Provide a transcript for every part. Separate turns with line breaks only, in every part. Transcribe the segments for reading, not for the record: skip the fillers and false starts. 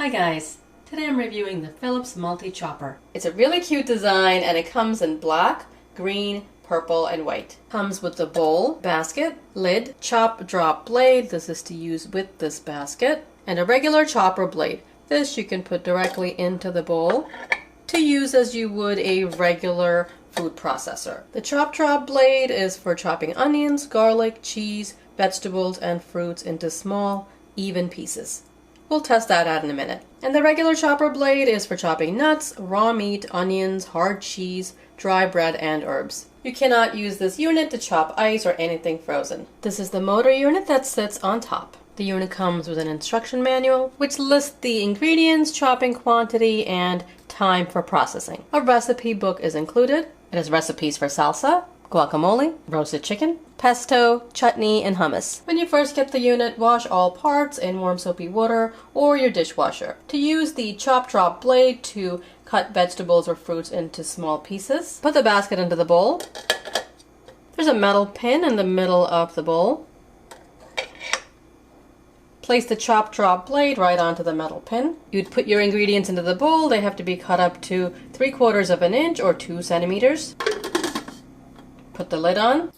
Hi guys! Today I'm reviewing the Philips multi-chopper. It's a really cute design and it comes in black, green, purple, and white. Comes with the bowl, basket, lid, chop drop blade, this is to use with this basket, and a regular chopper blade. This you can put directly into the bowl to use as you would a regular food processor. The chop drop blade is for chopping onions, garlic, cheese, vegetables, and fruits into small, even pieces. We'll test that out in a minute. And the regular chopper blade is for chopping nuts, raw meat, onions, hard cheese, dry bread, and herbs. You cannot use this unit to chop ice or anything frozen. This is the motor unit that sits on top. The unit comes with an instruction manual, which lists the ingredients, chopping quantity, and time for processing. A recipe book is included. It has recipes for salsa, guacamole, roasted chicken, pesto, chutney, and hummus. When you first get the unit, wash all parts in warm soapy water or your dishwasher. To use the chop drop blade to cut vegetables or fruits into small pieces, put the basket into the bowl. There's a metal pin in the middle of the bowl. Place the chop drop blade right onto the metal pin. You'd put your ingredients into the bowl. They have to be cut up to 3/4 of an inch or 2 centimeters. Put the lid on.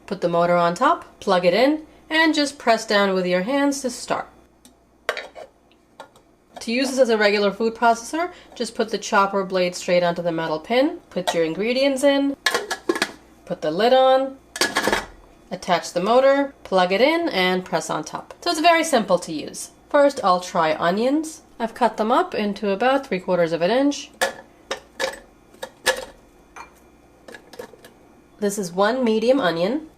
Put the motor on top, plug it in, and just press down with your hands to start. To use this as a regular food processor, just put the chopper blade straight onto the metal pin, put your ingredients in, put the lid on, attach the motor, plug it in, and press on top. So it's very simple to use. First, I'll try onions. I've cut them up into about 3/4 of an inch. This is one medium onion.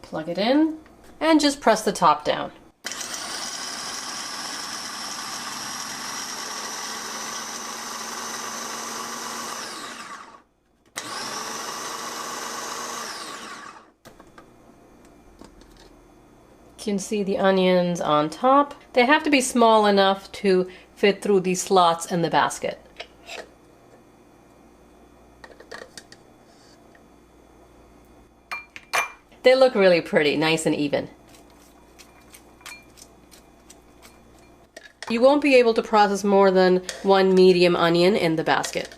Plug it in, and just press the top down. You can see the onions on top. They have to be small enough to fit through these slots in the basket. They look really pretty, nice and even. You won't be able to process more than one medium onion in the basket.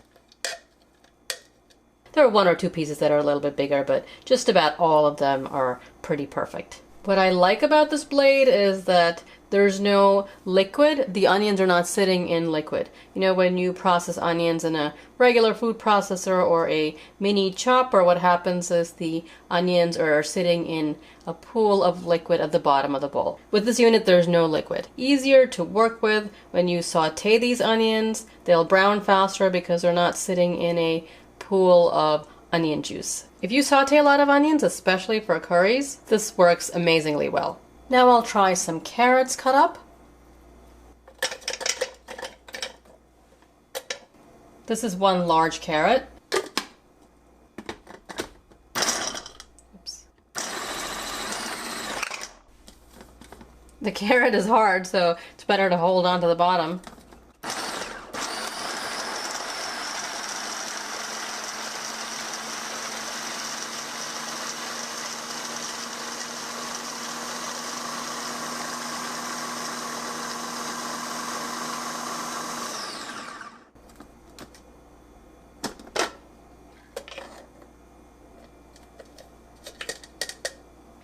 There are 1 or 2 pieces that are a little bit bigger, but just about all of them are pretty perfect. What I like about this blade is that there's no liquid. The onions are not sitting in liquid. You know, when you process onions in a regular food processor or a mini chopper, what happens is the onions are sitting in a pool of liquid at the bottom of the bowl. With this unit, there's no liquid. Easier to work with when you saute these onions. They'll brown faster because they're not sitting in a pool of onion juice. If you saute a lot of onions, especially for curries, this works amazingly well. Now I'll try some carrots cut up. This is one large carrot. Oops. The carrot is hard, so it's better to hold on to the bottom.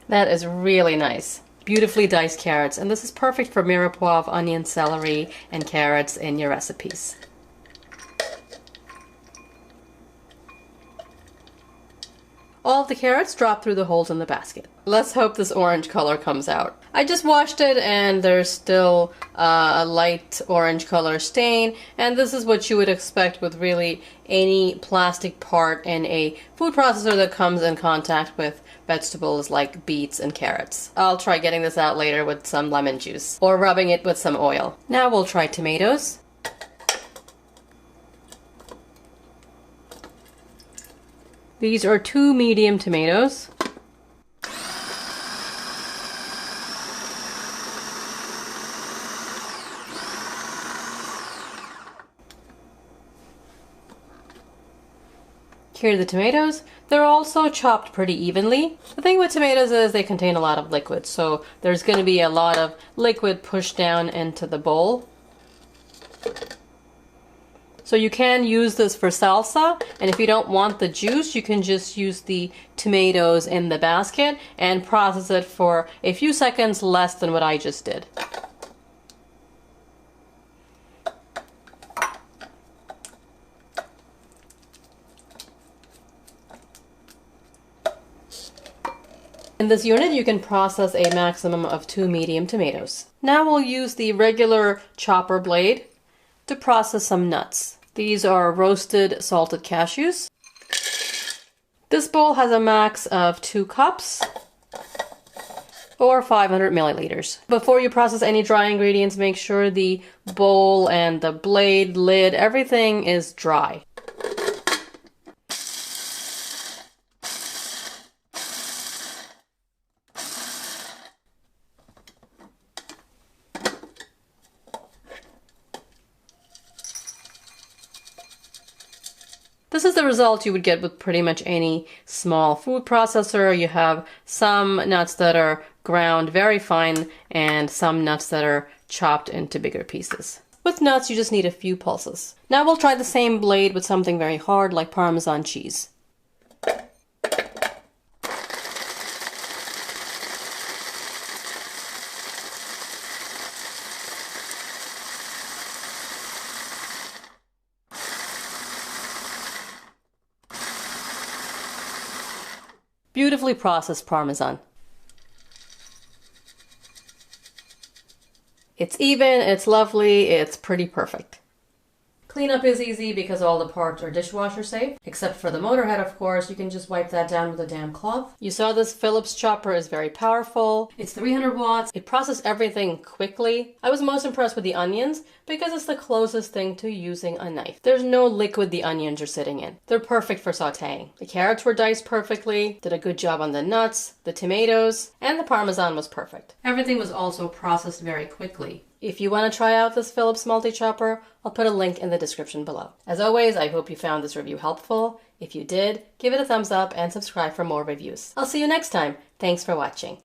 That is really nice. Beautifully diced carrots, and this is perfect for mirepoix of onion, celery, and carrots in your recipes. All of the carrots drop through the holes in the basket. Let's hope this orange color comes out. I just washed it and there's still a light orange color stain, and this is what you would expect with really any plastic part in a food processor that comes in contact with vegetables like beets and carrots. I'll try getting this out later with some lemon juice or rubbing it with some oil. Now we'll try tomatoes. These are 2 medium tomatoes. Here are the tomatoes. They're also chopped pretty evenly. The thing with tomatoes is they contain a lot of liquid, so there's going to be a lot of liquid pushed down into the bowl. So you can use this for salsa, and if you don't want the juice, you can just use the tomatoes in the basket and process it for a few seconds less than what I just did. In this unit, you can process a maximum of 2 medium tomatoes. Now we'll use the regular chopper blade to process some nuts. These are roasted salted cashews. This bowl has a max of 2 cups or 500 milliliters. Before you process any dry ingredients, make sure the bowl and the blade, lid, everything is dry. This is the result you would get with pretty much any small food processor. You have some nuts that are ground very fine and some nuts that are chopped into bigger pieces. With nuts, you just need a few pulses. Now we'll try the same blade with something very hard like Parmesan cheese. Beautifully processed Parmesan. It's even, it's lovely, it's pretty perfect. Cleanup is easy because all the parts are dishwasher safe, except for the motor head, of course. You can just wipe that down with a damp cloth. You saw this Phillips chopper is very powerful. It's 300 watts. It processes everything quickly. I was most impressed with the onions because it's the closest thing to using a knife. There's no liquid the onions are sitting in. They're perfect for sauteing. The carrots were diced perfectly, did a good job on the nuts, the tomatoes, and the Parmesan was perfect. Everything was also processed very quickly. If you want to try out this Philips multi-chopper, I'll put a link in the description below. As always, I hope you found this review helpful. If you did, give it a thumbs up and subscribe for more reviews. I'll see you next time. Thanks for watching.